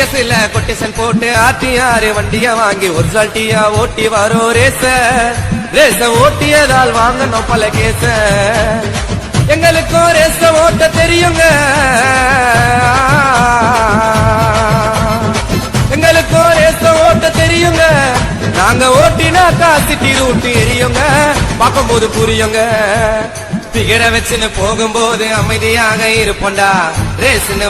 டிஎஸ்ல quotation போட்டு RTR வண்டிய வாங்கி ஒரு சால்ட்டியா ஓட்டி வரோம் ரேச ஓட்டியதால் வாங்கணும் பல கேச எங்களுக்கும் ரேச ஓட்ட தெரியுங்க எங்களுக்கும் ரேச ஓட்ட தெரியுங்க நாங்க ஓட்டினாக்கா சிட்டி ரூட்டு எரியுங்க பார்க்கும்போது புரியுங்க பிகர வச்சுன்னு போகும்போது அமைதியாக இருப்போண்டா ரேஸ்ன்னு